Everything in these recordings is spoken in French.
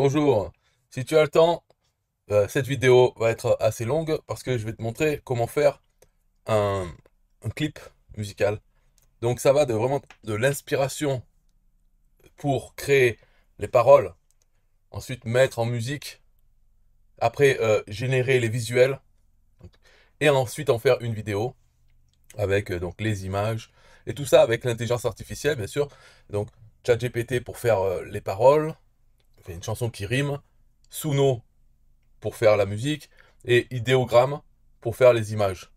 Bonjour, si tu as le temps, cette vidéo va être assez longue parce que je vais te montrer comment faire un, un clip musical. Donc ça va de vraiment de l'inspiration pour créer les paroles, ensuite mettre en musique, après générer les visuels et ensuite en faire une vidéo avec donc les images et tout ça avec l'intelligence artificielle bien sûr. Donc ChatGPT pour faire les paroles, fait une chanson qui rime, Suno pour faire la musique et idéogramme pour faire les images.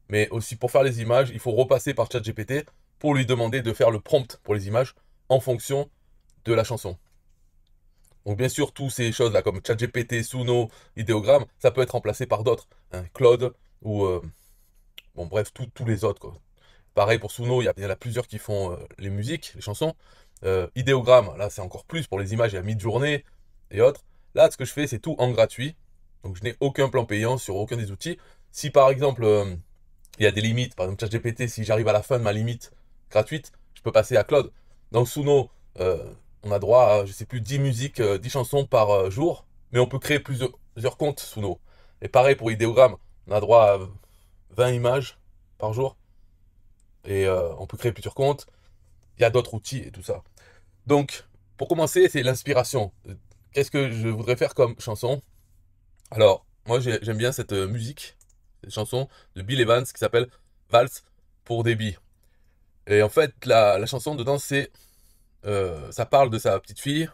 Mais aussi pour faire les images, il faut repasser par ChatGPT pour lui demander de faire le prompt pour les images en fonction de la chanson. Donc bien sûr, toutes ces choses-là comme ChatGPT, Suno, idéogramme, ça peut être remplacé par d'autres, hein, Claude ou bon bref, tous les autres quoi. Pareil pour Suno, il y en a plusieurs qui font les musiques, les chansons. Idéogramme, là c'est encore plus pour les images, il y a Midjourney et autres. Là, ce que je fais, c'est tout en gratuit. Donc je n'ai aucun plan payant sur aucun des outils. Si par exemple, il y a des limites, par exemple ChatGPT, si j'arrive à la fin de ma limite gratuite, je peux passer à Claude. Dans Suno, on a droit à, je sais plus, 10 musiques, 10 chansons par jour, mais on peut créer plusieurs comptes Suno. Et pareil pour Idéogramme, on a droit à 20 images par jour, et on peut créer plusieurs comptes. Il y a d'autres outils et tout ça. Donc, pour commencer, c'est l'inspiration. Qu'est-ce que je voudrais faire comme chanson? Alors, moi j'aime bien cette musique, cette chanson de Bill Evans qui s'appelle Valse pour des billes. Et en fait, la chanson dedans, ça parle de sa petite fille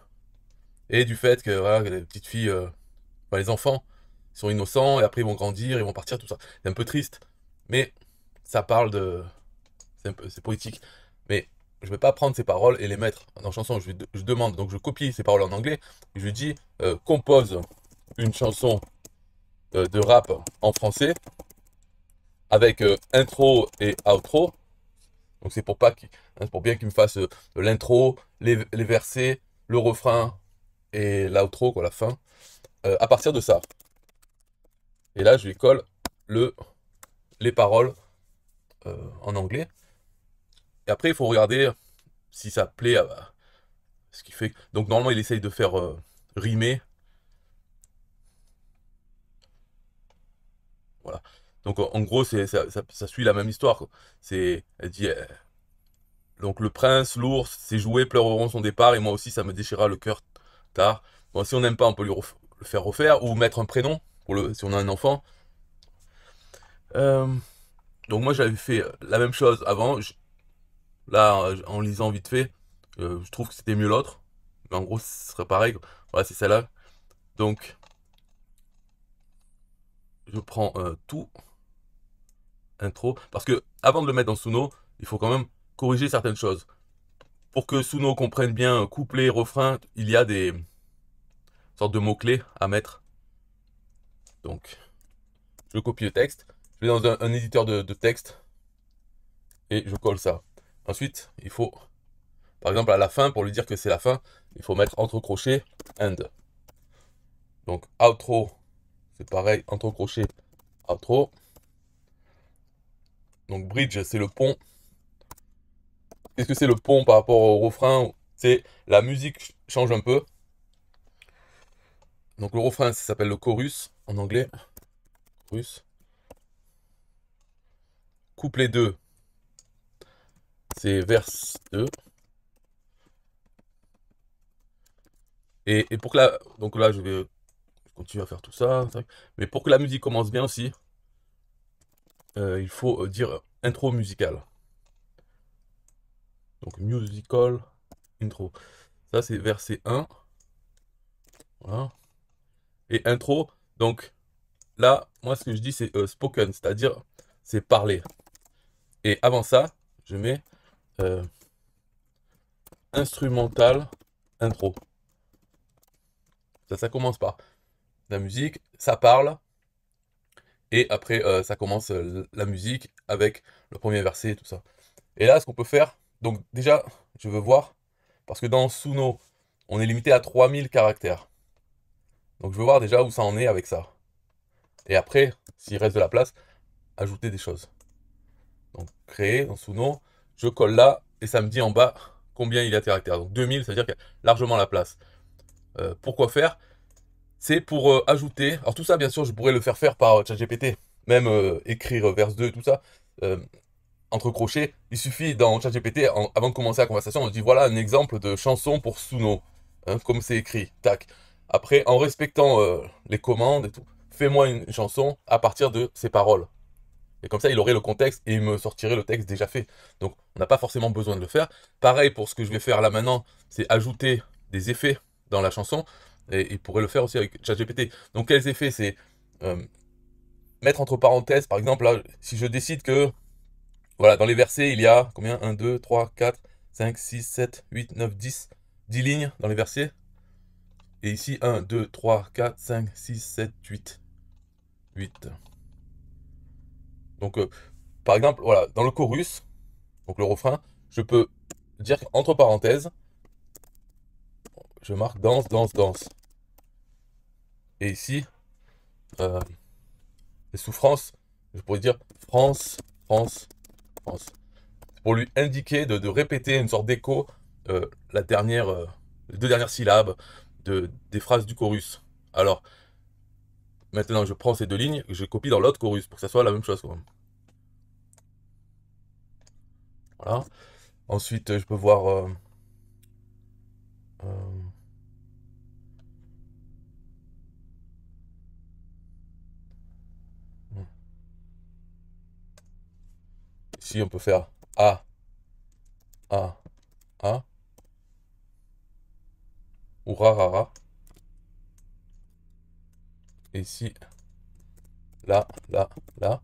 et du fait que voilà, que les petites filles, les enfants sont innocents et après ils vont grandir, ils vont partir, tout ça. C'est un peu triste, mais ça parle de, c'est poétique. Mais je vais pas prendre ces paroles et les mettre dans la chanson. Je demande, donc je copie ces paroles en anglais. Et je lui dis, compose une chanson de rap en français avec intro et outro. Donc c'est pour pas c'est pour bien qu'il me fasse l'intro, les versets, le refrain et l'outro, quoi, la fin. À partir de ça. Et là, je lui colle les paroles en anglais. Et après, il faut regarder si ça plaît à ce qu'il fait. Donc normalement, il essaye de faire rimer. Voilà. Donc en gros, ça suit la même histoire, quoi. Elle dit, donc le prince, l'ours, ses jouets pleureront son départ, et moi aussi ça me déchirera le cœur tard. Bon, si on n'aime pas, on peut le faire refaire, ou mettre un prénom, si on a un enfant. Euh, donc moi j'avais fait la même chose avant. Là, en lisant vite fait, je trouve que c'était mieux l'autre. Mais en gros, ce serait pareil. Voilà, c'est celle-là. Donc, je prends tout intro. Parce que avant de le mettre dans Suno, il faut quand même corriger certaines choses. Pour que Suno comprenne bien couplet, refrain, il y a des sortes de mots-clés à mettre. Donc, je copie le texte, je vais dans un éditeur de texte et je colle ça. Ensuite, il faut, par exemple, à la fin, pour lui dire que c'est la fin, il faut mettre entre crochets end. Donc, outro, c'est pareil, entre crochets, outro. Donc, bridge, c'est le pont. Qu'est-ce que c'est le pont par rapport au refrain? C'est la musique change un peu. Donc, le refrain, ça s'appelle le chorus en anglais. Chorus. Couplet 2, c'est verse 2. Et pour que la... Donc là, je vais continuer à faire tout ça. Mais pour que la musique commence bien aussi, il faut dire intro musical. Donc musical intro. Ça, c'est verset 1. Voilà. Et intro, donc là, moi, ce que je dis, c'est spoken, c'est-à-dire, c'est parler. Et avant ça, je mets euh, instrumental intro. Ça commence par la musique, ça parle, et après, ça commence la musique avec le premier verset et tout ça. Et là, ce qu'on peut faire, donc déjà, je veux voir, parce que dans Suno, on est limité à 3000 caractères. Donc je veux voir déjà où ça en est avec ça. Et après, s'il reste de la place, ajouter des choses. Donc créer dans Suno, je colle là, et ça me dit en bas combien il y a de caractères. Donc 2000, ça veut dire qu'il y a largement la place. Pourquoi faire? C'est pour ajouter... Alors tout ça, bien sûr, je pourrais le faire par ChatGPT. Même écrire verse 2, tout ça. Entre crochets, il suffit dans ChatGPT, avant de commencer la conversation, on dit voilà un exemple de chanson pour Suno, hein, comme c'est écrit, tac. Après, en respectant les commandes et tout, fais-moi une chanson à partir de ces paroles. Et comme ça, il aurait le contexte et il me sortirait le texte déjà fait. Donc, on n'a pas forcément besoin de le faire. Pareil pour ce que je vais faire là maintenant, c'est ajouter des effets dans la chanson. Et il pourrait le faire aussi avec ChatGPT. Donc, quels effets? C'est mettre entre parenthèses, par exemple, là, si je décide que voilà, dans les versets, il y a combien? 1, 2, 3, 4, 5, 6, 7, 8, 9, 10. 10 lignes dans les versets. Et ici, 1, 2, 3, 4, 5, 6, 7, 8. 8. Donc, par exemple, voilà, dans le chorus, donc le refrain, je peux dire entre parenthèses, je marque danse, danse, danse. Et ici, euh, les souffrances, je pourrais dire France, France, France. Pour lui indiquer de répéter une sorte d'écho la dernière, les deux dernières syllabes des phrases du chorus. Alors, maintenant, je prends ces deux lignes, je copie dans l'autre chorus pour que ça soit la même chose. Voilà. Ensuite, je peux voir... euh, ici, on peut faire A, A, A, ou Ra, Ra, Ra. Et ici, là, là, là.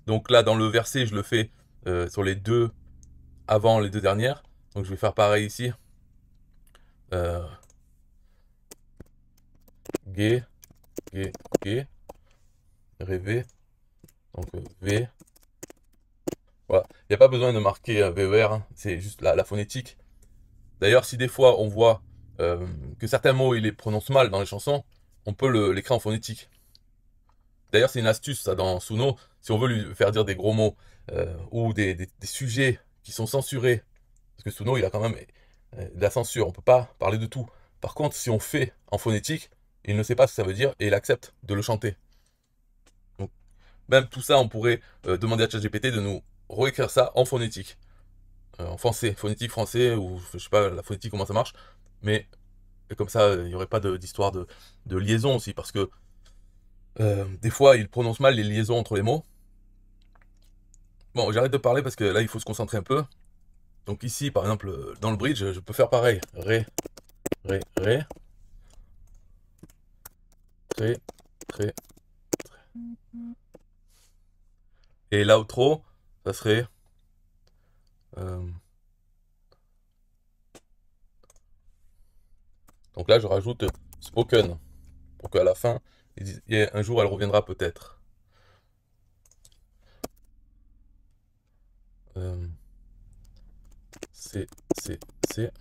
Donc là, dans le verset, je le fais sur les deux avant les deux dernières. Donc je vais faire pareil ici. Euh, Gay, gay, gay. Rêver. Donc V. Voilà. Il n'y a pas besoin de marquer VER, hein. C'est juste la phonétique. D'ailleurs, si des fois on voit que certains mots il les prononce mal dans les chansons, on peut l'écrire en phonétique. D'ailleurs, c'est une astuce ça dans Suno. Si on veut lui faire dire des gros mots ou des sujets qui sont censurés, parce que Suno il a quand même de la censure, on peut pas parler de tout. Par contre, si on fait en phonétique, il ne sait pas ce que ça veut dire et il accepte de le chanter. Donc, même tout ça, on pourrait demander à ChatGPT de nous réécrire ça en phonétique. En français, phonétique français, ou je sais pas la phonétique comment ça marche, mais comme ça, il n'y aurait pas d'histoire de liaison aussi, parce que des fois, il prononce mal les liaisons entre les mots. Bon, j'arrête de parler parce que là, il faut se concentrer un peu. Donc ici, par exemple, dans le bridge, je peux faire pareil. Ré, ré, ré. Très, très. Et l'outro, ça serait... euh, donc là, je rajoute spoken, pour qu'à la fin, un jour, elle reviendra peut-être. Euh, C, C, C.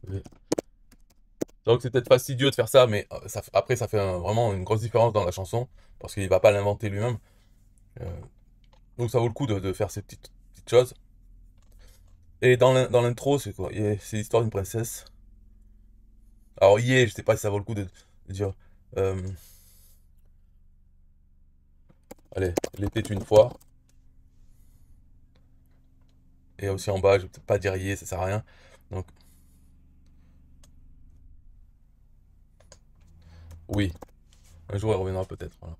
V. Donc c'est peut-être fastidieux de faire ça, mais après, ça fait vraiment une grosse différence dans la chanson, parce qu'il va pas l'inventer lui-même. Euh, donc ça vaut le coup de faire ces petites choses. Et dans l'intro, c'est quoi? C'est l'histoire d'une princesse. Alors, je sais pas si ça vaut le coup de dire. euh, allez, il était une fois. Et aussi en bas, je vais peut-être pas dire ça sert à rien. Donc, oui, un jour elle reviendra peut-être. Voilà.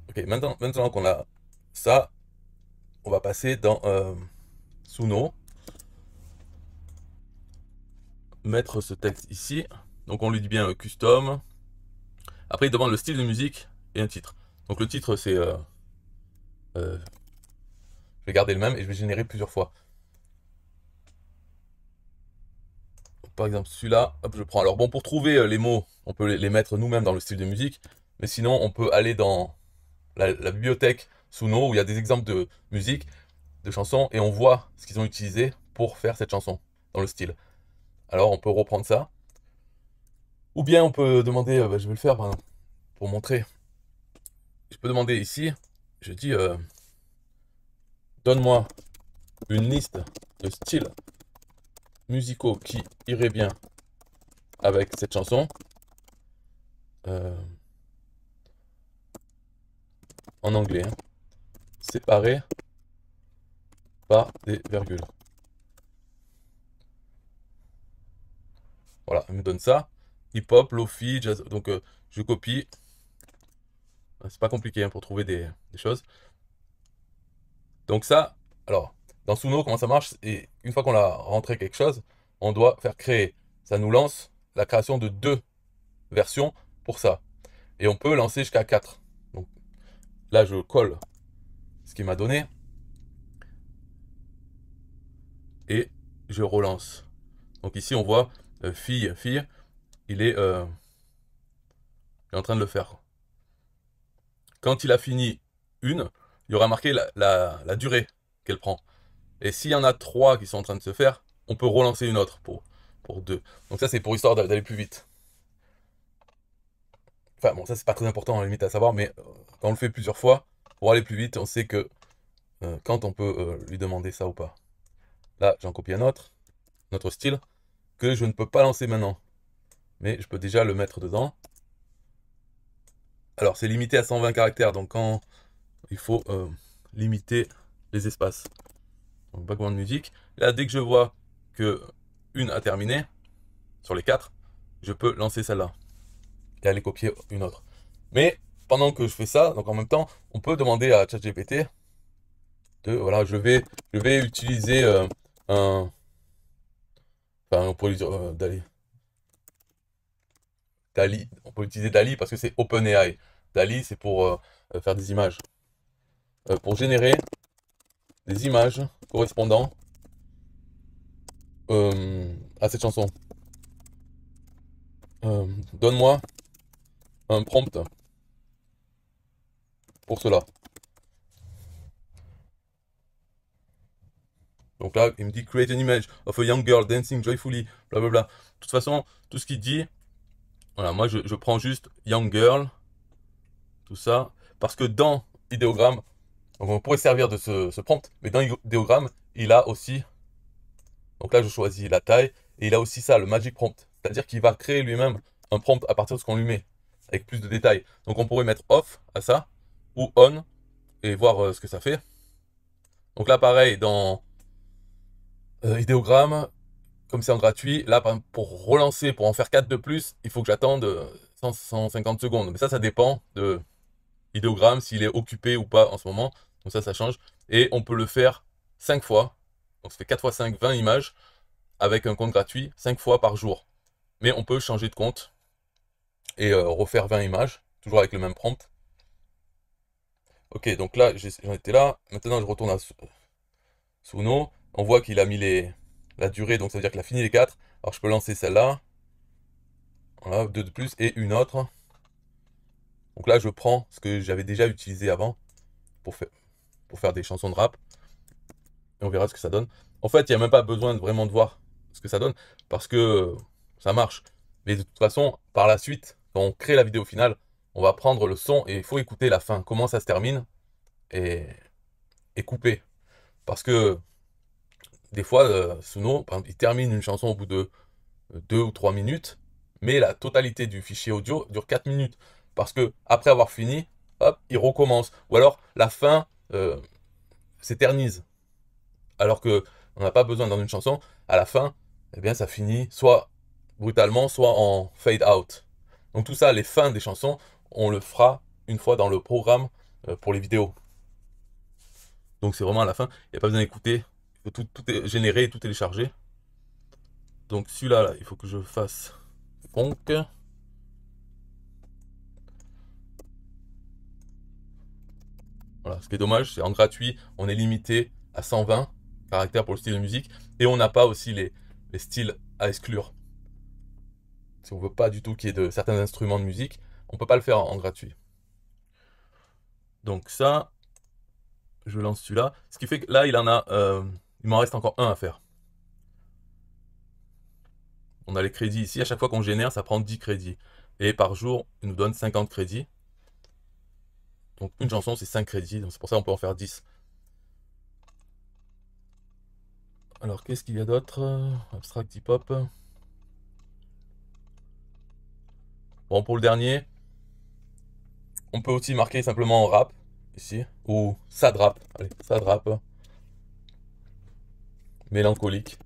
Ok, maintenant qu'on a ça, on va passer dans Suno, mettre ce texte ici. Donc, on lui dit bien custom. Après, il demande le style de musique et un titre. Donc, le titre, c'est. Euh, je vais garder le même et je vais générer plusieurs fois. Par exemple, celui-là, hop, je prends. Alors bon, pour trouver les mots, on peut les mettre nous-mêmes dans le style de musique, mais sinon, on peut aller dans la bibliothèque Suno où il y a des exemples de musique, de chansons, et on voit ce qu'ils ont utilisé pour faire cette chanson dans le style. Alors, on peut reprendre ça, ou bien on peut demander, je vais le faire pour montrer. Je peux demander ici, je dis, donne-moi une liste de styles musicaux qui iraient bien avec cette chanson. En anglais, hein, séparés par des virgules. Voilà, il me donne ça. Hip-hop, lofi, jazz. Donc je copie. C'est pas compliqué hein, pour trouver des choses. Donc ça, alors, dans Suno, comment ça marche? Et une fois qu'on a rentré quelque chose, on doit faire créer. Ça nous lance la création de 2 versions pour ça. Et on peut lancer jusqu'à 4. Donc là, je colle ce qu'il m'a donné. Et je relance. Donc ici, on voit fille, fille. Il est en train de le faire. Quand il a fini une, il y aura marqué la durée qu'elle prend. Et s'il y en a 3 qui sont en train de se faire, on peut relancer une autre pour 2. Donc ça, c'est pour histoire d'aller plus vite. Enfin bon, ça c'est pas très important à la limite à savoir, mais quand on le fait plusieurs fois, pour aller plus vite, on sait que quand on peut lui demander ça ou pas. Là, j'en copie un autre, notre style, que je ne peux pas lancer maintenant. Mais je peux déjà le mettre dedans. Alors c'est limité à 120 caractères, donc quand il faut limiter les espaces. Donc background music. Là, dès que je vois que une a terminé, sur les 4, je peux lancer celle-là. Et aller copier une autre. Mais pendant que je fais ça, donc en même temps, on peut demander à ChatGPT de, voilà, je vais utiliser un... Enfin, on pourrait lui dire Dali. Dali. On peut utiliser Dali parce que c'est OpenAI. Dali, c'est pour faire des images. Pour générer des images correspondant à cette chanson. Donne-moi un prompt pour cela. Donc là, il me dit create an image of a young girl dancing joyfully, blablabla. De toute façon, tout ce qu'il dit, voilà, moi je prends juste young girl, tout ça, parce que dans idéogramme, donc on pourrait servir de ce prompt, mais dans idéogramme, il a aussi, donc là je choisis la taille, et il a aussi ça, le magic prompt, c'est-à-dire qu'il va créer lui-même un prompt à partir de ce qu'on lui met, avec plus de détails. Donc on pourrait mettre off à ça, ou on, et voir ce que ça fait. Donc là pareil, dans idéogramme, comme c'est en gratuit, là pour relancer, pour en faire 4 de plus, il faut que j'attende 150 secondes. Mais ça dépend de idéogramme, s'il est occupé ou pas en ce moment. Donc ça change. Et on peut le faire 5 fois. Donc ça fait 4 x 5, 20 images avec un compte gratuit, 5 fois par jour. Mais on peut changer de compte et refaire 20 images, toujours avec le même prompt. Ok, donc là, j'en étais là. Maintenant, je retourne à Suno. On voit qu'il a mis la durée, donc ça veut dire qu'il a fini les 4. Alors je peux lancer celle-là. Voilà, 2 de plus et une autre. Donc là, je prends ce que j'avais déjà utilisé avant pour faire des chansons de rap. Et on verra ce que ça donne. En fait, il n'y a même pas besoin vraiment de voir ce que ça donne parce que ça marche. Mais de toute façon, par la suite, quand on crée la vidéo finale, on va prendre le son et il faut écouter la fin, comment ça se termine et couper. Parce que des fois, Suno, par exemple, il termine une chanson au bout de 2 ou 3 minutes, mais la totalité du fichier audio dure 4 minutes. Parce que après avoir fini, hop, il recommence. Ou alors la fin s'éternise. Alors que on n'a pas besoin dans une chanson, à la fin, eh bien ça finit soit brutalement, soit en fade out. Donc tout ça, les fins des chansons, on le fera une fois dans le programme pour les vidéos. Donc c'est vraiment à la fin, il n'y a pas besoin d'écouter, tout est généré, tout téléchargé. Donc celui-là, là, il faut que je fasse conc. Voilà, ce qui est dommage, c'est en gratuit, on est limité à 120 caractères pour le style de musique, et on n'a pas aussi les styles à exclure. Si on veut pas du tout qu'il y ait de certains instruments de musique, on peut pas le faire en gratuit. Donc ça, je lance celui-là. Ce qui fait que là, il m'en reste encore un à faire. On a les crédits ici. À chaque fois qu'on génère, ça prend 10 crédits. Et par jour, il nous donne 50 crédits. Donc une chanson, c'est 5 crédits. Donc c'est pour ça qu'on peut en faire 10. Alors, qu'est-ce qu'il y a d'autre? Abstract hip-hop. Bon, pour le dernier, on peut aussi marquer simplement rap, ici, ou sad rap. Allez, sad rap, mélancolique.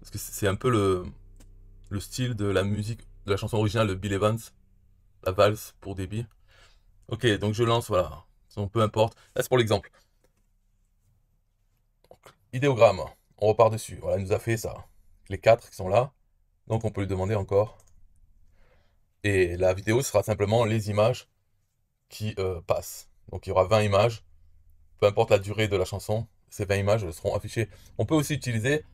Parce que c'est un peu le style de la musique, de la chanson originale de Bill Evans, la valse pour débit. Ok, donc je lance, voilà. Donc, peu importe. Là, c'est pour l'exemple. Idéogramme, on repart dessus. Voilà, il nous a fait ça. Les quatre qui sont là. Donc on peut lui demander encore. Et la vidéo sera simplement les images qui passent. Donc il y aura 20 images. Peu importe la durée de la chanson, ces 20 images seront affichées. On peut aussi utiliser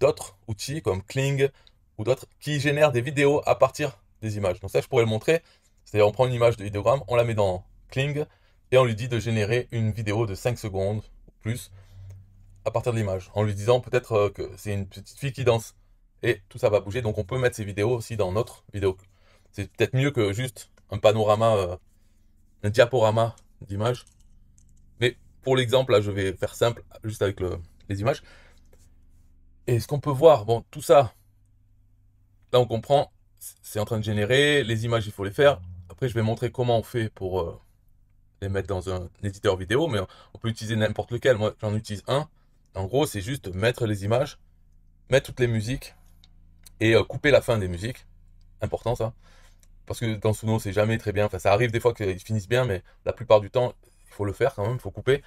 d'autres outils comme Kling ou d'autres qui génèrent des vidéos à partir des images. Donc ça, je pourrais le montrer. C'est-à-dire, on prend une image de idéogramme, on la met dans Kling et on lui dit de générer une vidéo de 5 secondes ou plus à partir de l'image, en lui disant peut-être que c'est une petite fille qui danse. Et tout ça va bouger, donc on peut mettre ces vidéos aussi dans notre vidéo. C'est peut-être mieux que juste un panorama, un diaporama d'images. Mais pour l'exemple, là, je vais faire simple, juste avec les images. Et ce qu'on peut voir, bon, tout ça, là on comprend, c'est en train de générer, les images il faut les faire. Après je vais montrer comment on fait pour les mettre dans un éditeur vidéo, mais on peut utiliser n'importe lequel. Moi j'en utilise un. En gros c'est juste mettre les images, mettre toutes les musiques et couper la fin des musiques. Important ça. Parce que dans Suno c'est jamais très bien. Enfin ça arrive des fois qu'ils finissent bien, mais la plupart du temps il faut le faire quand même, il faut couper.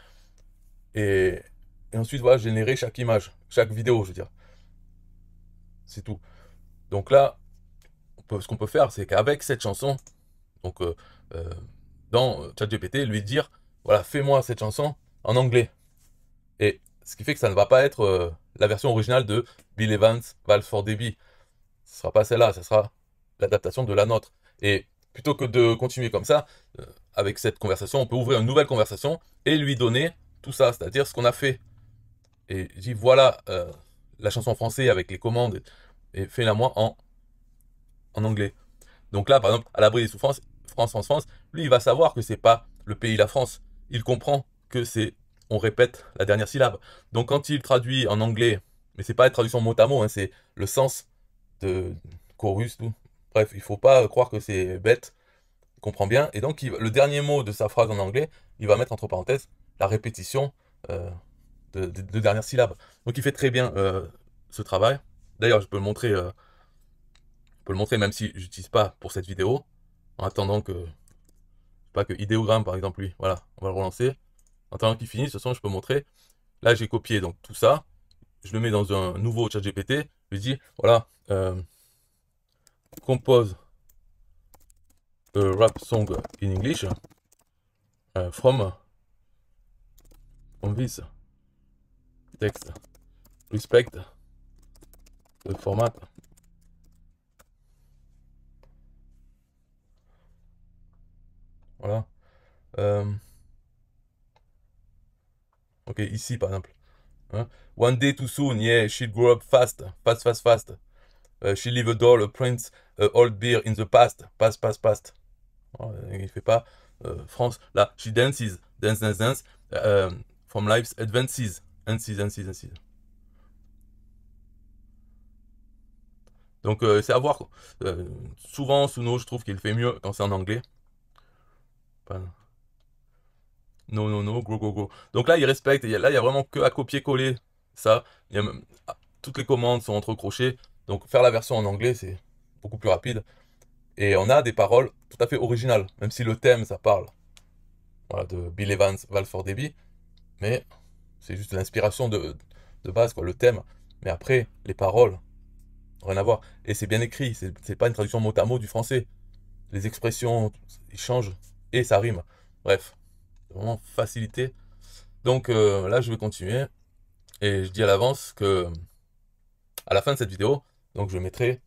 Et, et ensuite voilà, générer chaque image, chaque vidéo je veux dire. C'est tout. Donc là, ce qu'on peut faire, c'est qu'avec cette chanson, donc euh, dans ChatGPT, lui dire, voilà, fais-moi cette chanson en anglais. Et ce qui fait que ça ne va pas être la version originale de Bill Evans, Valse for Debbie. Ce sera pas celle-là, ce sera l'adaptation de la nôtre. Et plutôt que de continuer comme ça, avec cette conversation, on peut ouvrir une nouvelle conversation et lui donner tout ça, c'est-à-dire ce qu'on a fait. Et je dis, voilà la chanson en français avec les commandes, et fais-la moi en anglais. Donc là, par exemple, à l'abri des souffrances, France, France, France, lui, il va savoir que c'est pas le pays, la France. Il comprend que c'est, on répète la dernière syllabe. Donc quand il traduit en anglais, mais c'est pas une traduction mot à mot, hein, c'est le sens de chorus, tout. Bref, il faut pas croire que c'est bête. Il comprend bien. Et donc, le dernier mot de sa phrase en anglais, il va mettre entre parenthèses la répétition euh, de dernières syllabes. Donc il fait très bien ce travail. D'ailleurs, je peux le montrer. Je peux le montrer même si j'utilise pas pour cette vidéo. En attendant que, pas que idéogramme par exemple lui, voilà, on va le relancer. En attendant qu'il finisse, de toute façon je peux montrer. Là j'ai copié donc tout ça, je le mets dans un nouveau chat GPT, je lui dis voilà, compose a rap song in English from this text, respect the format. Voilà. Euh, ok, ici par exemple. Hein. One day too soon, yeah, she'll grow up fast, fast, fast, fast. She leave a doll, a prince, a old beer in the past, past, past, past. Il fait pas France. Là, she dances, dance, dance, dance, from life's advances, dances, dances, dances. Donc c'est à voir. Souvent, Suno, je trouve qu'il fait mieux quand c'est en anglais. Enfin, no, no, no, go, go, go. Donc là, il respecte. Là, il y a vraiment que à copier-coller ça. Toutes les commandes sont entre crochets. Donc faire la version en anglais, c'est beaucoup plus rapide. Et on a des paroles tout à fait originales, même si le thème, ça parle voilà, de Bill Evans, Val for Debbie. Mais c'est juste l'inspiration de base, quoi, le thème. Mais après, les paroles, rien à voir. Et c'est bien écrit, c'est pas une traduction mot à mot du français. Les expressions, ils changent et ça rime. Bref, c'est vraiment facilité. Donc là, je vais continuer. Et je dis à l'avance que à la fin de cette vidéo, donc je mettrai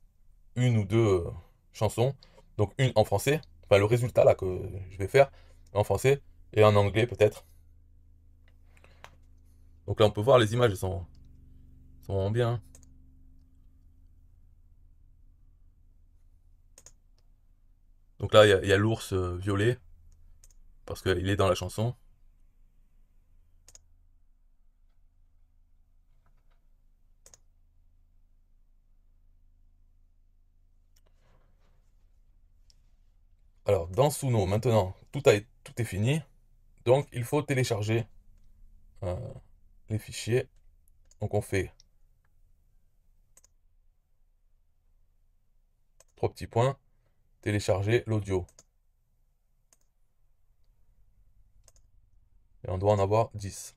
une ou deux chansons. Donc une en français, enfin le résultat là que je vais faire en français et en anglais peut-être. Donc là, on peut voir les images, elles sont vraiment bien. Donc là, il y a l'ours violet. parce qu'il est dans la chanson. Alors, dans Suno, maintenant, tout est fini. Donc, il faut télécharger euh, les fichiers. Donc, on fait 3 petits points, télécharger l'audio. Et on doit en avoir 10.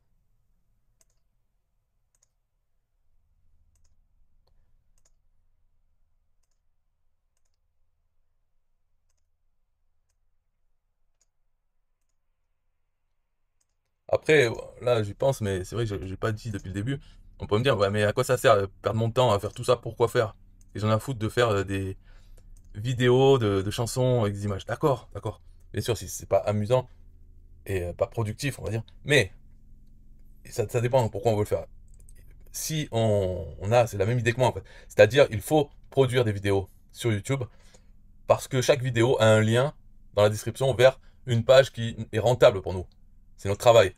Après, là, j'y pense, mais c'est vrai que j'ai pas dit depuis le début. On peut me dire, ouais, mais à quoi ça sert de perdre mon temps à faire tout ça? Pourquoi faire? Et j'en ai à foutre de faire des vidéos de chansons avec des images. D'accord, d'accord. Bien sûr, si c'est pas amusant et pas productif, on va dire. Mais ça dépend de pourquoi on veut le faire. Si on a, c'est la même idée que moi en fait. C'est-à-dire, il faut produire des vidéos sur YouTube parce que chaque vidéo a un lien dans la description vers une page qui est rentable pour nous. C'est notre travail.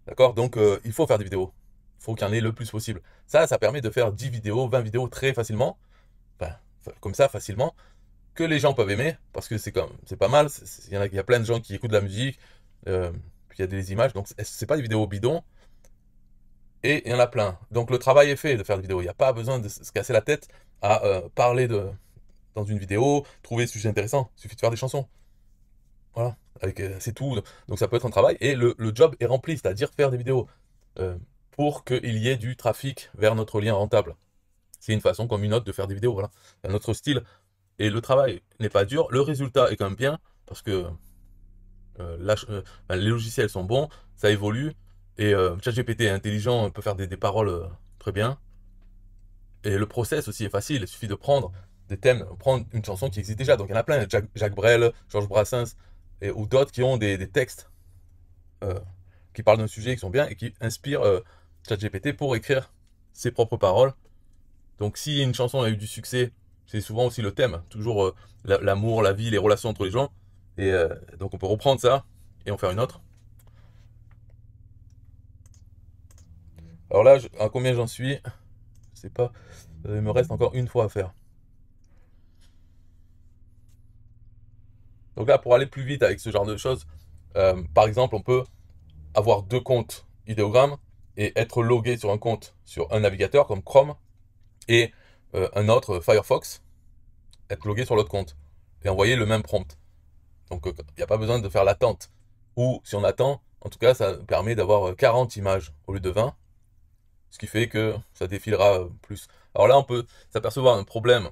D'accord? Donc, il faut faire des vidéos. Il faut qu'il y en ait le plus possible. Ça permet de faire 10 vidéos, 20 vidéos très facilement. Enfin, comme ça, facilement. Que les gens peuvent aimer, parce que c'est pas mal. Il y a plein de gens qui écoutent de la musique. euh, Puis il y a des images. Donc, c'est pas des vidéos bidons. Et il y en a plein. Donc, le travail est fait de faire des vidéos. Il n'y a pas besoin de se casser la tête à parler dans une vidéo, trouver des sujets intéressants. Il suffit de faire des chansons. Voilà. C'est tout. Donc, ça peut être un travail. Et le job est rempli, c'est-à-dire faire des vidéos. euh, pour qu'il y ait du trafic vers notre lien rentable. C'est une façon comme une autre de faire des vidéos, voilà. C'est un autre style. Et le travail n'est pas dur, le résultat est quand même bien, parce que les logiciels sont bons, ça évolue, et ChatGPT est intelligent, peut faire des paroles très bien. Et le process aussi est facile, il suffit de prendre des thèmes, prendre une chanson qui existe déjà. Donc il y en a plein, Jacques Brel, Georges Brassens, ou d'autres qui ont des textes euh, qui parlent d'un sujet qui sont bien et qui inspirent ChatGPT pour écrire ses propres paroles. Donc si une chanson a eu du succès, c'est souvent aussi le thème, toujours l'amour, la vie, les relations entre les gens. Et donc on peut reprendre ça et en faire une autre. Alors là, à combien j'en suis? Je sais pas. Il me reste encore une fois à faire. Donc là, pour aller plus vite avec ce genre de choses, par exemple, on peut avoir 2 comptes idéogrammes et être logué sur un compte sur un navigateur comme Chrome et un autre Firefox, être logué sur l'autre compte et envoyer le même prompt. Donc il n'y a pas besoin de faire l'attente. Ou si on attend, en tout cas, ça permet d'avoir 40 images au lieu de 20, ce qui fait que ça défilera plus. Alors là, on peut s'apercevoir un problème,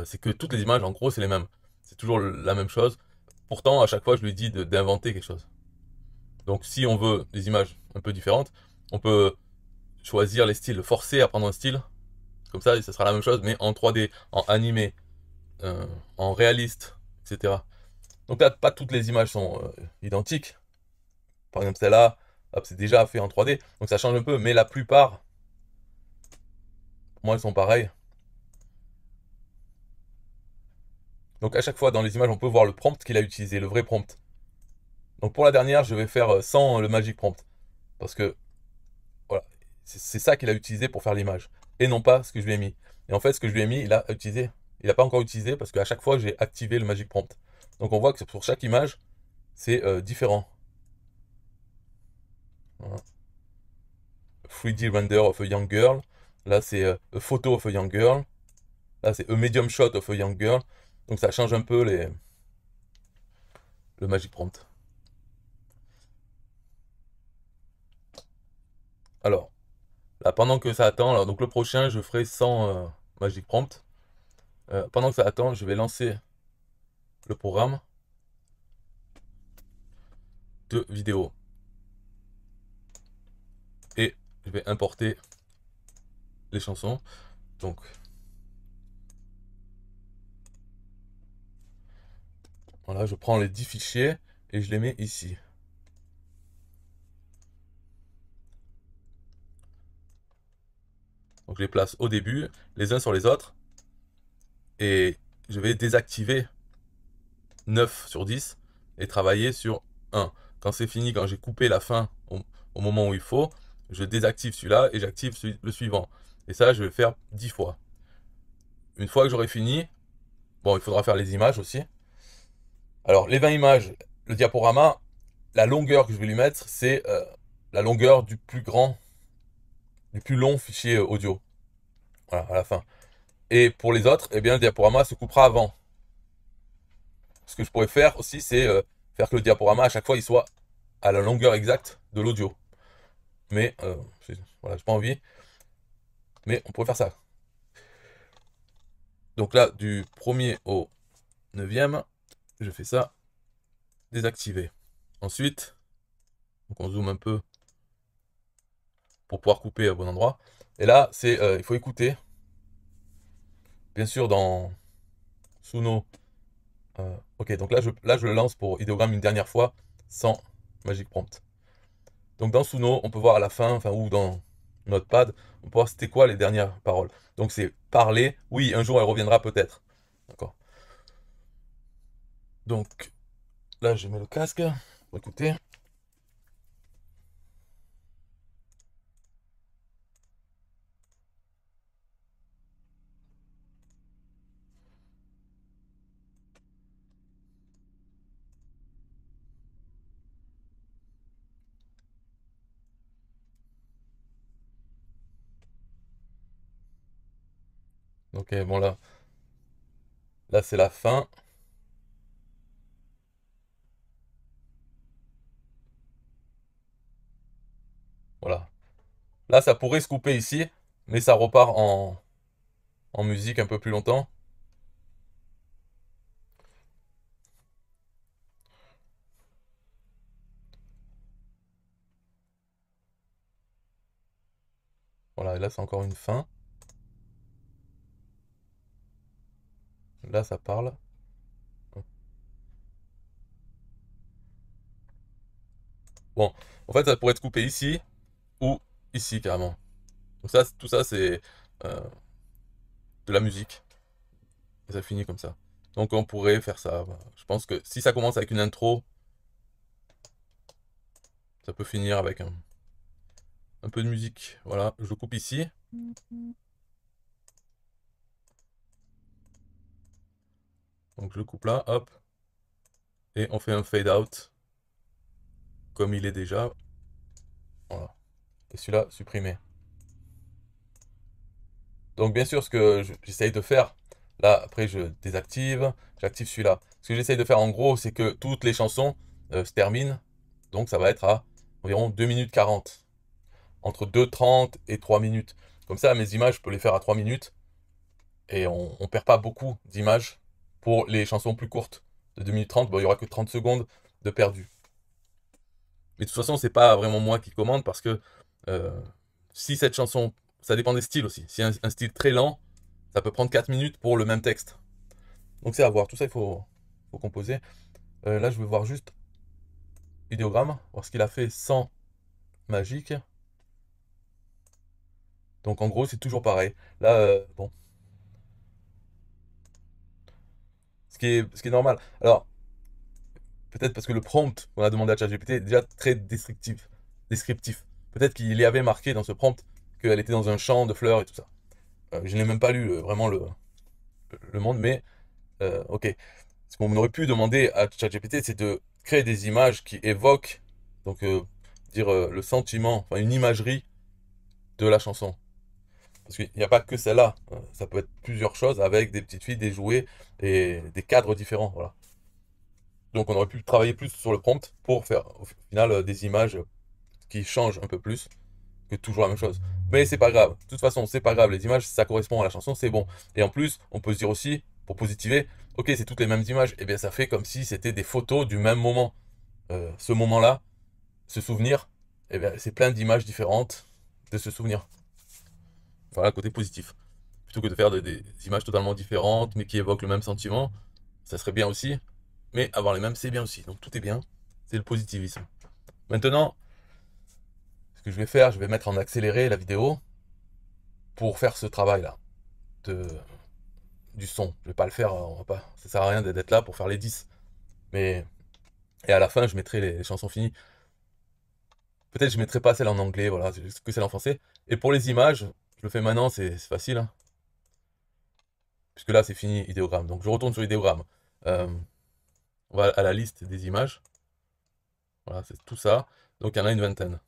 c'est que toutes les images, en gros, c'est les mêmes. C'est toujours la même chose. Pourtant, à chaque fois, je lui dis d'inventer quelque chose. Donc si on veut des images un peu différentes, on peut choisir les styles, forcer à prendre un style. Comme ça sera la même chose, mais en 3D, en animé, en réaliste, etc. Donc là, pas toutes les images sont identiques. Par exemple, celle-là, c'est déjà fait en 3D, donc ça change un peu, mais la plupart, pour moi, elles sont pareilles. Donc à chaque fois dans les images, on peut voir le prompt qu'il a utilisé, le vrai prompt. Donc pour la dernière, je vais faire sans le magic prompt, parce que voilà, c'est ça qu'il a utilisé pour faire l'image, et non pas ce que je lui ai mis. Et en fait, ce que je lui ai mis, il n'a pas encore utilisé, parce qu'à chaque fois, j'ai activé le magic prompt. Donc on voit que pour chaque image, c'est différent. Voilà. 3D render of a young girl. Là, c'est a photo of a young girl. Là, c'est a medium shot of a young girl. Donc ça change un peu le magic prompt. Alors, là, pendant que ça attend, alors, donc le prochain, je ferai sans magic prompt. Pendant que ça attend, je vais lancer le programme de vidéo. Et je vais importer les chansons. Donc, voilà, je prends les 10 fichiers et je les mets ici. Donc, je les place au début, les uns sur les autres. Et je vais désactiver 9 sur 10 et travailler sur un. Quand c'est fini, quand j'ai coupé la fin au moment où il faut, je désactive celui-là et j'active le suivant. Et ça, je vais le faire 10 fois. Une fois que j'aurai fini, bon, il faudra faire les images aussi. Alors, les 20 images, le diaporama, la longueur que je vais lui mettre, c'est la longueur du plus long fichier audio. Voilà, à la fin. Et pour les autres, eh bien, le diaporama se coupera avant. Ce que je pourrais faire aussi, c'est faire que le diaporama, à chaque fois, il soit à la longueur exacte de l'audio. Mais, voilà, j'ai pas envie. Mais on pourrait faire ça. Donc là, du premier au 9e, je fais ça, désactiver. Ensuite, donc on zoome un peu pour pouvoir couper au bon endroit. Et là, il faut écouter. Bien sûr, dans Suno. Ok, donc là, je le lance pour idéogramme une dernière fois sans Magic Prompt. Donc dans Suno, on peut voir à la fin, enfin, ou dans Notepad, on peut voir c'était quoi les dernières paroles. Donc c'est parler, oui, un jour elle reviendra peut-être. D'accord. Donc là, je mets le casque pour écouter. Ok, bon là c'est la fin. Voilà. Là, ça pourrait se couper ici, mais ça repart en musique un peu plus longtemps. Voilà, et là c'est encore une fin. Là, ça parle. Bon, en fait, ça pourrait être coupé ici ou ici carrément. Donc ça, tout ça, c'est euh, de la musique. Et ça finit comme ça. Donc on pourrait faire ça. Voilà. Je pense que si ça commence avec une intro, ça peut finir avec un peu de musique. Voilà, je coupe ici. Donc je le coupe là, hop. Et on fait un fade out. Comme il est déjà. Voilà. Et celui-là, supprimé. Donc bien sûr, ce que j'essaye de faire, là, après je désactive, j'active celui-là. Ce que j'essaye de faire en gros, c'est que toutes les chansons se terminent. Donc ça va être à environ 2 minutes 40. Entre 2:30 et 3 minutes. Comme ça, mes images, je peux les faire à 3 minutes. Et on ne perd pas beaucoup d'images pour les chansons plus courtes. De 2 minutes 30, bon, il n'y aura que 30 secondes de perdu. Mais de toute façon, c'est pas vraiment moi qui commande parce que euh, si cette chanson, ça dépend des styles aussi. Si un style très lent, ça peut prendre 4 minutes pour le même texte. Donc c'est à voir. Tout ça, faut composer. Là, je veux voir juste idéogramme, voir ce qu'il a fait sans magique. Donc en gros, c'est toujours pareil. Là, bon, ce qui est normal. Alors, peut-être parce que le prompt qu'on a demandé à ChatGPT est déjà très descriptif. Peut-être qu'il y avait marqué dans ce prompt qu'elle était dans un champ de fleurs et tout ça. Je n'ai même pas lu vraiment le monde, mais ok. Ce qu'on aurait pu demander à ChatGPT, c'est de créer des images qui évoquent, donc dire le sentiment, enfin une imagerie de la chanson. Parce qu'il n'y a pas que celle-là, ça peut être plusieurs choses avec des petites filles, des jouets et des cadres différents. Voilà. Donc on aurait pu travailler plus sur le prompt pour faire au final des images qui changent un peu plus que toujours la même chose. Mais c'est pas grave. De toute façon, c'est pas grave. Les images, ça correspond à la chanson, c'est bon. Et en plus, on peut se dire aussi, pour positiver, ok, c'est toutes les mêmes images. Et bien, ça fait comme si c'était des photos du même moment. Ce moment-là, ce souvenir, eh bien, c'est plein d'images différentes de ce souvenir. Voilà, côté positif. Plutôt que de faire des images totalement différentes, mais qui évoquent le même sentiment, ça serait bien aussi. Mais avoir les mêmes, c'est bien aussi. Donc tout est bien. C'est le positivisme. Maintenant, ce que je vais faire, je vais mettre en accéléré la vidéo pour faire ce travail-là de, du son. Je vais pas le faire, on va pas, ça sert à rien d'être là pour faire les 10. Mais Et à la fin, je mettrai les chansons finies. Peut-être je mettrai pas celle en anglais, voilà, que celle en français. Et pour les images, je le fais maintenant, c'est facile, hein, puisque là c'est fini, idéogramme. Donc je retourne sur idéogramme. Euh, on va à la liste des images. Voilà, c'est tout ça. Donc il y en a une vingtaine.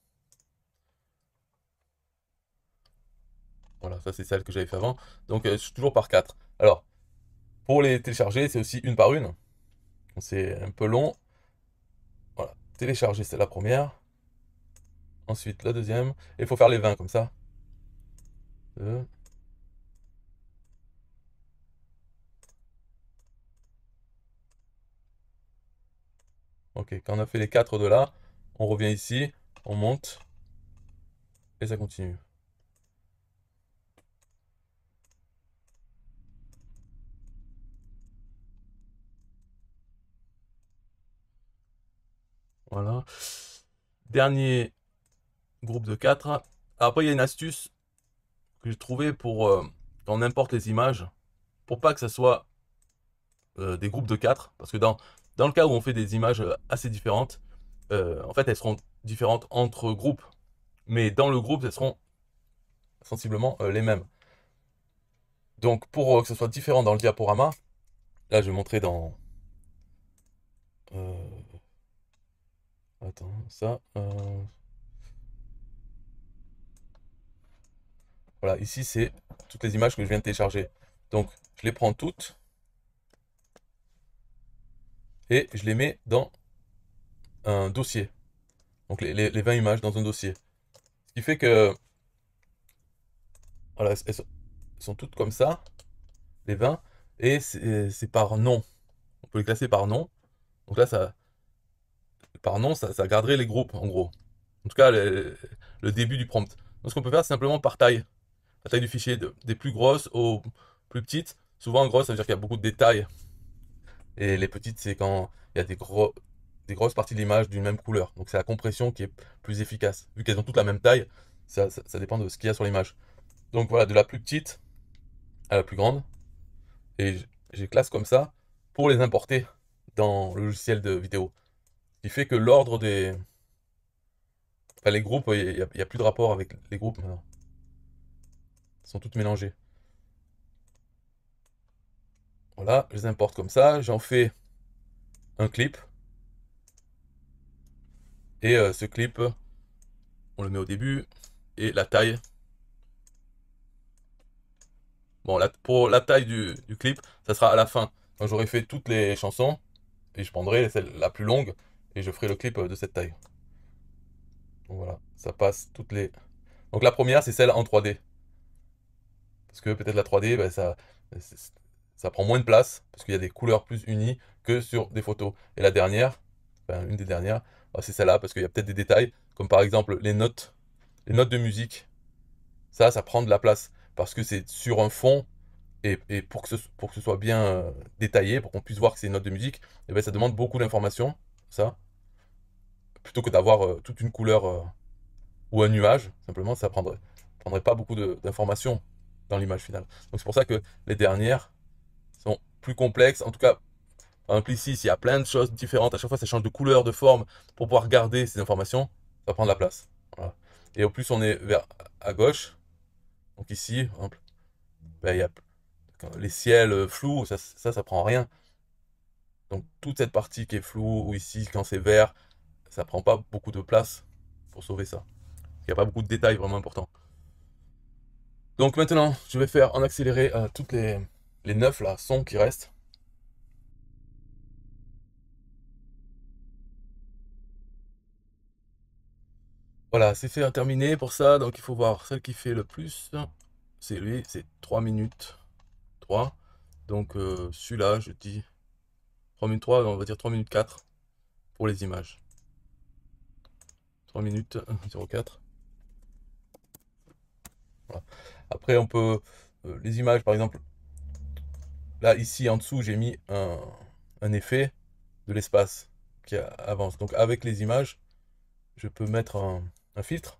Voilà, ça c'est celle que j'avais fait avant. Donc je suis toujours par 4. Alors, pour les télécharger, c'est aussi une par une. C'est un peu long. Voilà, télécharger, c'est la première. Ensuite, la deuxième. Et il faut faire les 20 comme ça. Deux. Ok, quand on a fait les 4 de là, on revient ici, on monte, et ça continue. Voilà. Dernier groupe de 4. Après, il y a une astuce que j'ai trouvée pour quand on importe les images, pour pas que ça soit des groupes de 4, parce que dans le cas où on fait des images assez différentes, en fait, elles seront différentes entre groupes, mais dans le groupe, elles seront sensiblement les mêmes. Donc, pour que ce soit différent dans le diaporama, là, je vais montrer dans... euh, attends, ça... voilà, ici, c'est toutes les images que je viens de télécharger. Donc, je les prends toutes et je les mets dans un dossier. Donc, les 20 images dans un dossier. Ce qui fait que, voilà, elles sont toutes comme ça, les 20, et c'est par nom. On peut les classer par nom. Donc là, par nom, ça garderait les groupes, en gros. En tout cas, le début du prompt. Donc, ce qu'on peut faire, c'est simplement par taille. La taille du fichier, des plus grosses aux plus petites. Souvent, grosse, ça veut dire qu'il y a beaucoup de détails. Et les petites, c'est quand il y a des grosses parties de l'image d'une même couleur. Donc, c'est la compression qui est plus efficace. Vu qu'elles ont toutes la même taille, ça dépend de ce qu'il y a sur l'image. Donc, voilà, de la plus petite à la plus grande. Et je les classe comme ça pour les importer dans le logiciel de vidéo. Ce qui fait que l'ordre des... Enfin, les groupes, il y a plus de rapport avec les groupes maintenant. Ils sont toutes mélangées. Voilà, je les importe comme ça. J'en fais un clip. Et ce clip, on le met au début. Et la taille. Bon, pour la taille du clip, ça sera à la fin. Quand j'aurai fait toutes les chansons, et je prendrai celle la plus longue, et je ferai le clip de cette taille. Donc voilà, ça passe toutes les... Donc la première, c'est celle en 3D. Parce que peut-être la 3D, ben, ça prend moins de place, parce qu'il y a des couleurs plus unies que sur des photos. Et la dernière, enfin, une des dernières, c'est celle-là, parce qu'il y a peut-être des détails, comme par exemple les notes de musique. Ça prend de la place, parce que c'est sur un fond, et pour que ce soit bien détaillé, pour qu'on puisse voir que c'est une note de musique, et ben, ça demande beaucoup d'informations, ça, plutôt que d'avoir toute une couleur ou un nuage, simplement, ça prendrait pas beaucoup d'informations dans l'image finale. Donc c'est pour ça que les dernières sont plus complexes. En tout cas, par exemple ici, s'il y a plein de choses différentes, à chaque fois ça change de couleur, de forme, pour pouvoir garder ces informations, ça prend de la place. Voilà. Et au plus on est vers à gauche, donc ici, par exemple, ben, il y a les ciels flous, ça prend rien. Donc toute cette partie qui est floue, ou ici quand c'est vert, ça prend pas beaucoup de place pour sauver ça. Il n'y a pas beaucoup de détails vraiment importants. Donc maintenant, je vais faire en accéléré toutes les 9 là, sons qui restent. Voilà, c'est fait, terminé pour ça. Donc il faut voir celle qui fait le plus. C'est lui, c'est 3 minutes 3. Donc celui-là, je dis 3 minutes 3, on va dire 3 minutes 4 pour les images. 3 minutes 04. Voilà. Après, on peut... les images, par exemple, là, ici, en dessous, j'ai mis un effet de l'espace qui avance. Donc avec les images, je peux mettre un filtre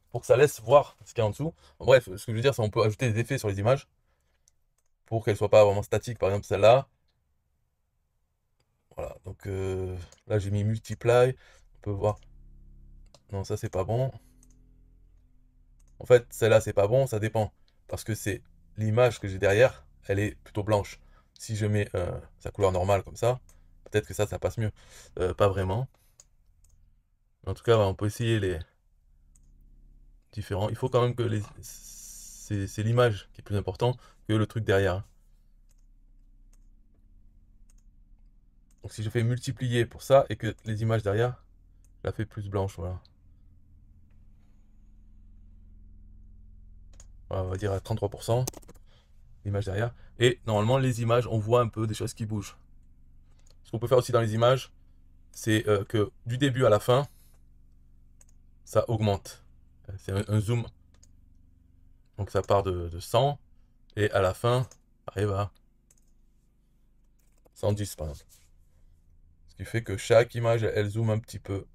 pour que ça laisse voir ce qu'il y a en dessous. En bref, ce que je veux dire, c'est qu'on peut ajouter des effets sur les images pour qu'elles ne soient pas vraiment statiques. Par exemple, celle-là, Voilà, donc là j'ai mis multiply, on peut voir. Non, ça c'est pas bon. En fait, celle-là c'est pas bon, ça dépend. Parce que c'est l'image que j'ai derrière, elle est plutôt blanche. Si je mets sa couleur normale comme ça, peut-être que ça passe mieux. Pas vraiment. En tout cas, on peut essayer les différents. Il faut quand même que c'est l'image qui est plus important que le truc derrière, hein. Donc si je fais multiplier pour ça et que les images derrière, je la fais plus blanche, voilà. Voilà, on va dire à 33%, l'image derrière. Et normalement, les images, on voit un peu des choses qui bougent. Ce qu'on peut faire aussi dans les images, c'est que du début à la fin, ça augmente. C'est un zoom. Donc ça part de 100 et à la fin, ça arrive à 110 par exemple. Ce qui fait que chaque image, elle zoome un petit peu.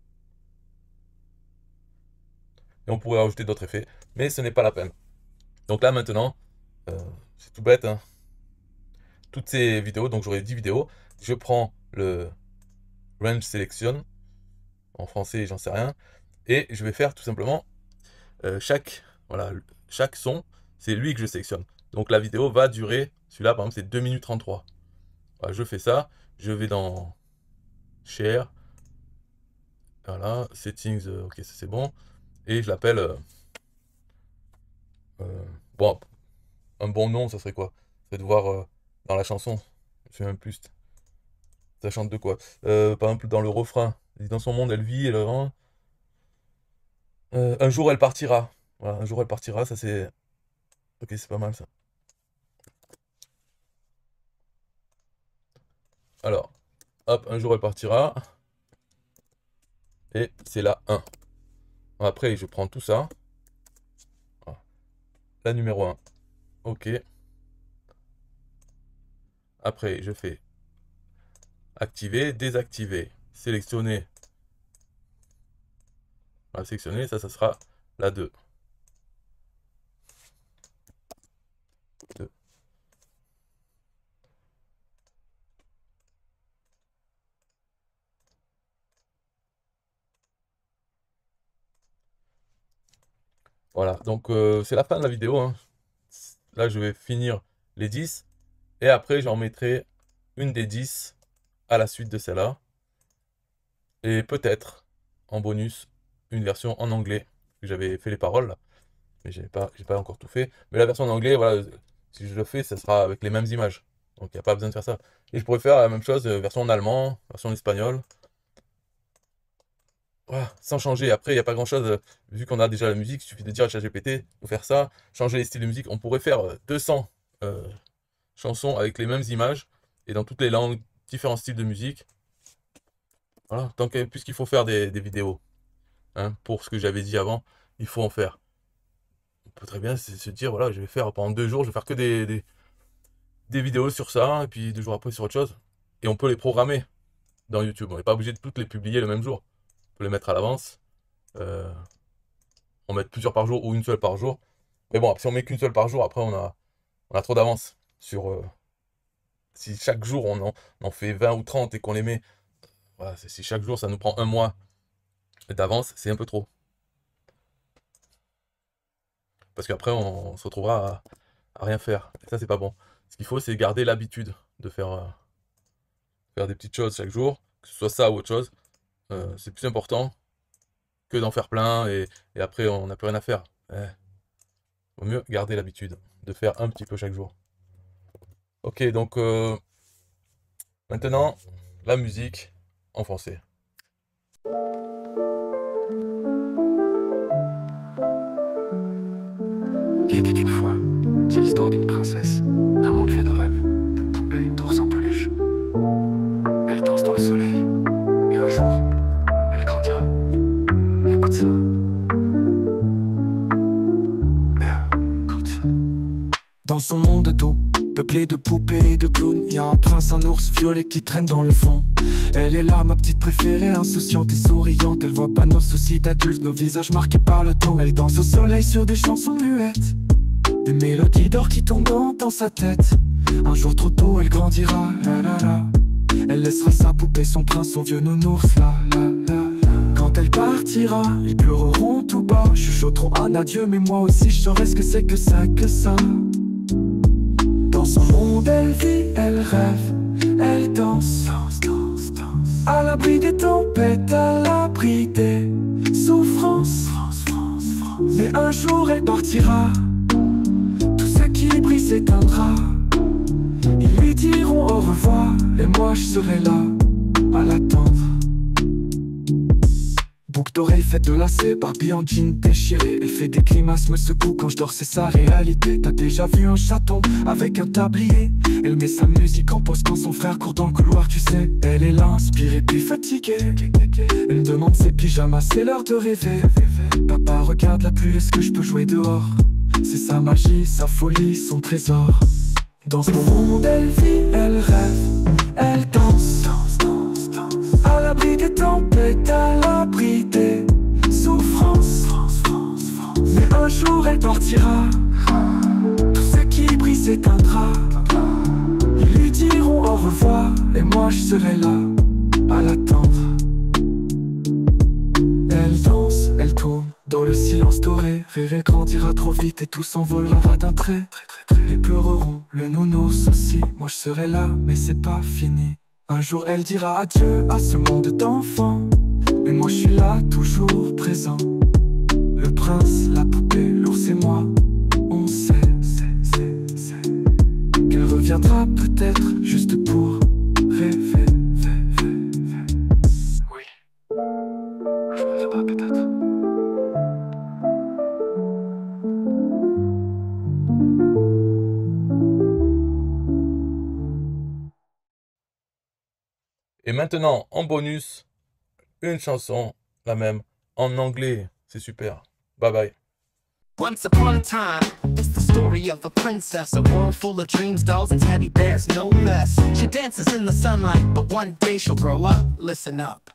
Et on pourrait rajouter d'autres effets, mais ce n'est pas la peine. Donc là maintenant, c'est tout bête, hein. Toutes ces vidéos, donc j'aurai 10 vidéos, je prends le range selection, en français j'en sais rien, et je vais faire tout simplement voilà, chaque son, c'est lui que je sélectionne. Donc la vidéo va durer, celui-là par exemple c'est 2 minutes 33. Voilà, je fais ça, je vais dans Share, voilà, Settings, ok ça c'est bon, et je l'appelle, bon, un bon nom ça serait quoi? C'est de voir dans la chanson, je sais même plus, ça chante de quoi? Par exemple dans le refrain, dans son monde elle vit, elle rend... un jour elle partira. Voilà, un jour elle partira, ça c'est... Ok, c'est pas mal ça. Alors, hop, un jour elle partira. Et c'est la 1. Après, je prends tout ça. Voilà. La numéro 1. Ok. Après, je fais activer, désactiver, sélectionner. Voilà, sélectionner, ça sera la 2. 2. Voilà, donc c'est la fin de la vidéo, hein. Là, je vais finir les 10. Et après, j'en mettrai une des 10 à la suite de celle-là. Et peut-être, en bonus, une version en anglais. J'avais fait les paroles, là, mais j'ai pas encore tout fait. Mais la version en anglais, voilà, si je le fais, ça sera avec les mêmes images. Donc il n'y a pas besoin de faire ça. Et je pourrais faire la même chose, version en allemand, version en espagnol. Voilà, sans changer. Après, il n'y a pas grand-chose. Vu qu'on a déjà la musique, il suffit de dire à ChatGPT, faut faire ça, changer les styles de musique. On pourrait faire 200 chansons avec les mêmes images et dans toutes les langues, différents styles de musique. Voilà, puisqu'il faut faire des vidéos, hein, pour ce que j'avais dit avant, il faut en faire. On peut très bien se dire, voilà, je vais faire pendant 2 jours, je vais faire que des vidéos sur ça, et puis 2 jours après sur autre chose. Et on peut les programmer dans YouTube. On n'est pas obligé de toutes les publier le même jour. On peut les mettre à l'avance. En mettre plusieurs par jour ou une seule par jour. Mais bon, si on met qu'une seule par jour, après on a trop d'avance sur... si chaque jour on en fait 20 ou 30 et qu'on les met... Voilà, si chaque jour ça nous prend un mois d'avance, c'est un peu trop. Parce qu'après on se retrouvera à rien faire. Et ça c'est pas bon. Ce qu'il faut c'est garder l'habitude de faire des petites choses chaque jour, que ce soit ça ou autre chose. C'est plus important que d'en faire plein et après on n'a plus rien à faire. Vaut mieux garder l'habitude de faire un petit peu chaque jour. Ok, donc maintenant la musique en français. Il était une fois, c'est l'histoire d'une princesse, un monde fait de rêves, poupée, d'ours en peluche. Elle danse dans le soleil, et un jour, elle grandira. Écoute ça. Écoute ça. Dans son monde tout peuplé de poupées et de clowns, y a un prince, un ours violet qui traîne dans le fond. Elle est là, ma petite préférée, insouciante et souriante. Elle voit pas nos soucis d'adultes, nos visages marqués par le temps. Elle danse au soleil sur des chansons muettes, des mélodies d'or qui tombent dans sa tête. Un jour trop tôt, elle grandira, la la la. Elle laissera sa poupée, son prince, son vieux nounours là. Quand elle partira, ils pleureront tout bas, chuchoteront un adieu, mais moi aussi je saurai ce que c'est que ça. Dans son monde elle vit, elle rêve, elle danse, à l'abri des tempêtes, à l'abri des souffrances. Mais un jour elle partira, tout ce qui brille s'éteindra. Ils lui diront au revoir, et moi je serai là, à l'attendre. Boucle d'oreilles faite de lacets, Barbie en jean déchiré. Elle fait des grimaces, me secoue quand je dors, c'est sa réalité. T'as déjà vu un chaton avec un tablier? Elle met sa musique en pause quand son frère court dans le couloir, tu sais. Elle est là, inspirée puis fatiguée. Elle me demande ses pyjamas, c'est l'heure de rêver. Papa regarde la pluie, est-ce que je peux jouer dehors? C'est sa magie, sa folie, son trésor. Dans ce monde elle vit, elle rêve, elle danse, à l'abri des tempêtes, à l'abri des souffrances. Mais un jour elle partira, tout ce qui brille s'éteindra. Ils lui diront au revoir, et moi je serai là, à l'attendre. Elle danse, elle tourne dans le silence doré. Rêver grandira trop vite et tout s'envolera d'un trait. Ils pleureront, le nounours aussi. Moi je serai là, mais c'est pas fini. Un jour elle dira adieu à ce monde d'enfants, mais moi je suis là, toujours présent. Le prince, la poupée, l'ours et moi, on sait qu'elle reviendra peut-être juste pour rêver. Oui, je ne reviendrai pas peut-être. Et maintenant, en bonus, une chanson, la même, en anglais. C'est super. Bye bye. Once upon a time, it's the story of a princess, a world full of dreams, dolls, and teddy bears, no less. She dances in the sunlight, but one day she'll grow up. Listen up.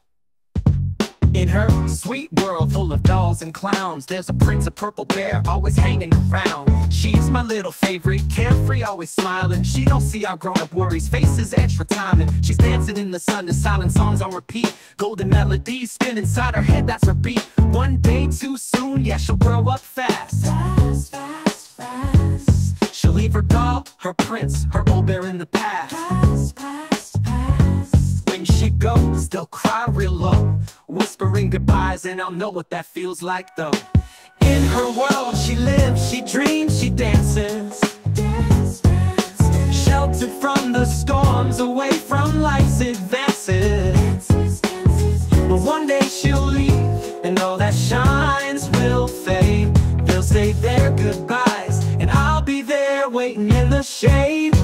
In her sweet world full of dolls and clowns, there's a prince, a purple bear, always hanging around. She's my little favorite, carefree, always smiling. She don't see our grown-up worries, faces extra timing. She's dancing in the sun to silent songs on repeat. Golden melodies spin inside her head, that's her beat. One day too soon, yeah, she'll grow up fast. She'll leave her doll, her prince, her old bear in the past. When she goes, they'll cry real low, whispering goodbyes, and I'll know what that feels like though. In her world she lives, she dreams, she dances, sheltered from the storms, away from life's advances. But one day she'll leave, and all that shines will fade. They'll say their goodbyes, and I'll be there waiting in the shade.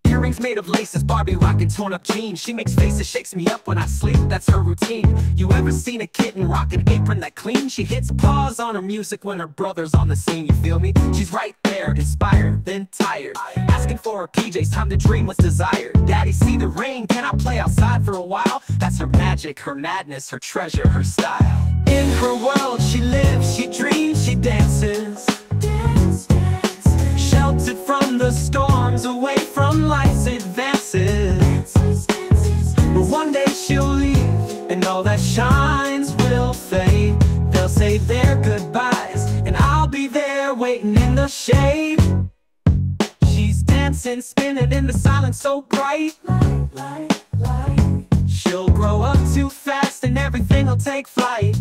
Earrings made of laces, Barbie rocking torn up jeans. She makes faces, shakes me up when I sleep, that's her routine. You ever seen a kitten rock an apron that clean? She hits pause on her music when her brother's on the scene, you feel me? She's right there, inspired, then tired, asking for her PJs, time to dream what's desired. Daddy, see the rain, can I play outside for a while? That's her magic, her madness, her treasure, her style. In her world she lives, she dreams, she dances, sheltered from the storms, away from life's advances. But one day she'll leave, and all that shines will fade. They'll say their goodbyes, and I'll be there waiting in the shade. She's dancing, spinning in the silence so bright. She'll grow up too fast, and everything will take flight.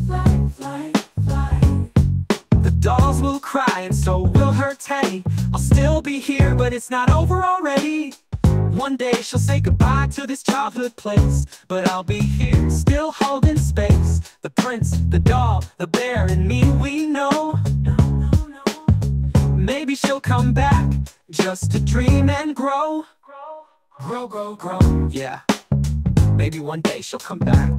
The dolls will cry, and so will her Teddy. I'll still be here, but it's not over already. One day she'll say goodbye to this childhood place, but I'll be here, still holding space. The prince, the doll, the bear, and me, we know. Maybe she'll come back, just to dream and grow. Grow, yeah. Maybe one day she'll come back.